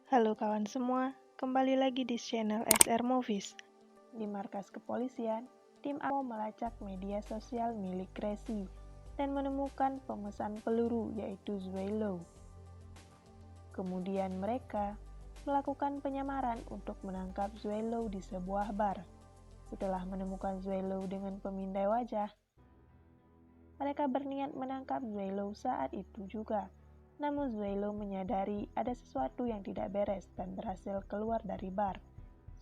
Halo kawan semua, kembali lagi di channel SR Movies. Di markas kepolisian, tim AMO melacak media sosial milik Resi dan menemukan pemesan peluru yaitu Zuelo. Kemudian mereka melakukan penyamaran untuk menangkap Zuelo di sebuah bar. Setelah menemukan Zuelo dengan pemindai wajah, mereka berniat menangkap Zuelo saat itu juga. Namun Zuelo menyadari ada sesuatu yang tidak beres dan berhasil keluar dari bar.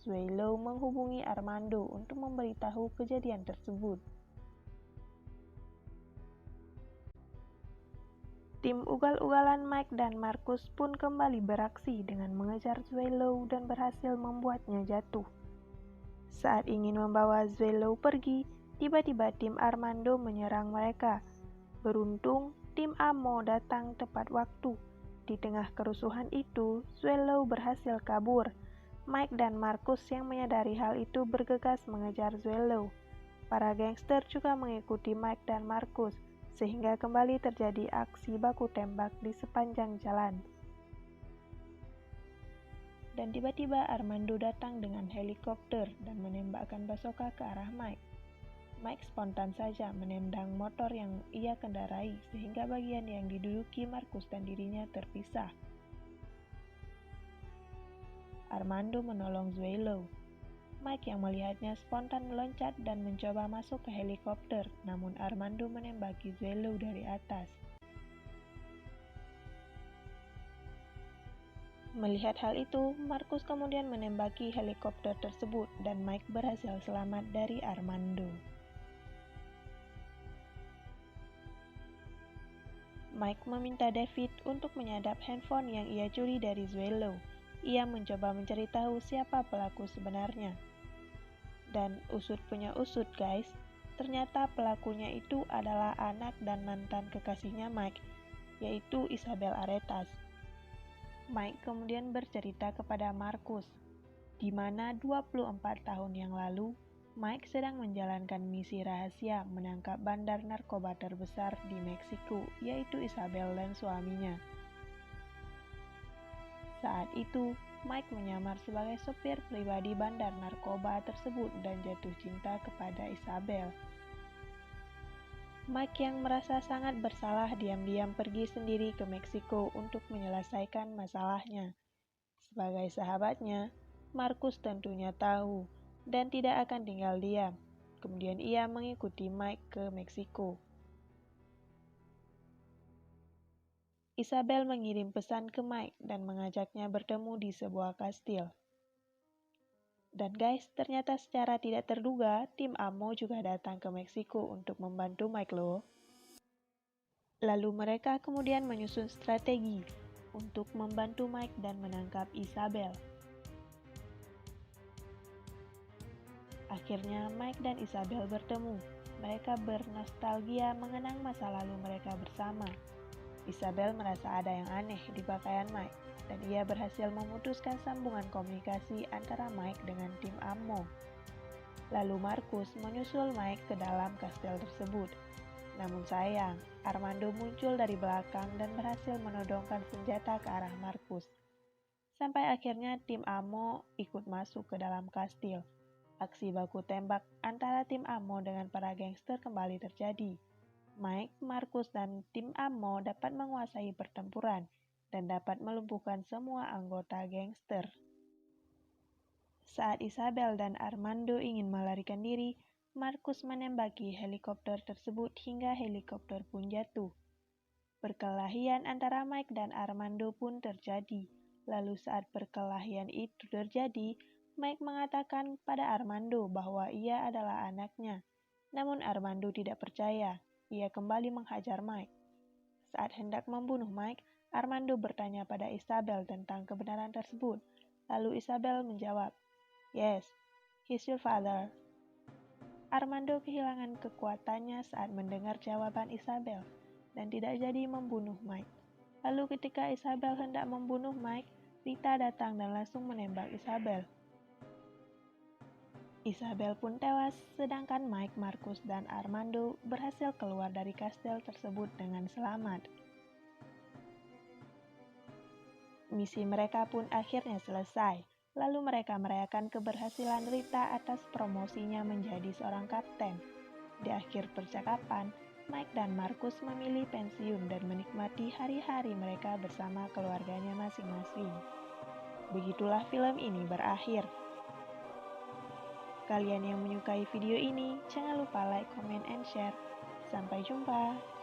Zuelo menghubungi Armando untuk memberitahu kejadian tersebut. Tim ugal-ugalan Mike dan Marcus pun kembali beraksi dengan mengejar Zuelo dan berhasil membuatnya jatuh. Saat ingin membawa Zuelo pergi, tiba-tiba tim Armando menyerang mereka. Beruntung, tim AMO datang tepat waktu. Di tengah kerusuhan itu, Zuelo berhasil kabur. Mike dan Marcus yang menyadari hal itu bergegas mengejar Zuelo. Para gangster juga mengikuti Mike dan Marcus, sehingga kembali terjadi aksi baku tembak di sepanjang jalan. Dan tiba-tiba Armando datang dengan helikopter dan menembakkan basoka ke arah Mike. Mike spontan saja menendang motor yang ia kendarai sehingga bagian yang diduduki Marcus dan dirinya terpisah. Armando menolong Zuelo. Mike yang melihatnya spontan meloncat dan mencoba masuk ke helikopter, namun Armando menembaki Zuelo dari atas. Melihat hal itu, Marcus kemudian menembaki helikopter tersebut dan Mike berhasil selamat dari Armando. Mike meminta David untuk menyadap handphone yang ia curi dari Zuelo. Ia mencoba mencari tahu siapa pelaku sebenarnya. Dan usut punya usut guys, ternyata pelakunya itu adalah anak dan mantan kekasihnya Mike, yaitu Isabel Aretas. Mike kemudian bercerita kepada Marcus, di mana 24 tahun yang lalu, Mike sedang menjalankan misi rahasia menangkap bandar narkoba terbesar di Meksiko, yaitu Isabel dan suaminya. Saat itu, Mike menyamar sebagai sopir pribadi bandar narkoba tersebut dan jatuh cinta kepada Isabel. Mike yang merasa sangat bersalah diam-diam pergi sendiri ke Meksiko untuk menyelesaikan masalahnya. Sebagai sahabatnya, Marcus tentunya tahu dan tidak akan tinggal diam. Kemudian ia mengikuti Mike ke Meksiko. Isabel mengirim pesan ke Mike dan mengajaknya bertemu di sebuah kastil. Dan guys, ternyata secara tidak terduga, tim AMO juga datang ke Meksiko untuk membantu Mike loh. Lalu mereka kemudian menyusun strategi untuk membantu Mike dan menangkap Isabel. Akhirnya Mike dan Isabel bertemu. Mereka bernostalgia mengenang masa lalu mereka bersama. Isabel merasa ada yang aneh di pakaian Mike, dan ia berhasil memutuskan sambungan komunikasi antara Mike dengan tim AMO. Lalu Marcus menyusul Mike ke dalam kastil tersebut. Namun sayang, Armando muncul dari belakang dan berhasil menodongkan senjata ke arah Marcus. Sampai akhirnya tim AMO ikut masuk ke dalam kastil. Aksi baku tembak antara tim AMO dengan para gangster kembali terjadi. Mike, Marcus, dan tim AMO dapat menguasai pertempuran dan dapat melumpuhkan semua anggota gangster. Saat Isabel dan Armando ingin melarikan diri, Marcus menembaki helikopter tersebut hingga helikopter pun jatuh. Perkelahian antara Mike dan Armando pun terjadi. Lalu saat perkelahian itu terjadi, Mike mengatakan pada Armando bahwa ia adalah anaknya. Namun Armando tidak percaya. Ia kembali menghajar Mike. Saat hendak membunuh Mike, Armando bertanya pada Isabel tentang kebenaran tersebut. Lalu Isabel menjawab, "Yes, he's your father." Armando kehilangan kekuatannya saat mendengar jawaban Isabel dan tidak jadi membunuh Mike. Lalu ketika Isabel hendak membunuh Mike, Rita datang dan langsung menembak Isabel. Isabel pun tewas, sedangkan Mike, Marcus, dan Armando berhasil keluar dari kastil tersebut dengan selamat. Misi mereka pun akhirnya selesai. Lalu mereka merayakan keberhasilan Rita atas promosinya menjadi seorang kapten. Di akhir percakapan, Mike dan Marcus memilih pensiun dan menikmati hari-hari mereka bersama keluarganya masing-masing. Begitulah film ini berakhir. Kalian yang menyukai video ini, jangan lupa like, comment, and share. Sampai jumpa.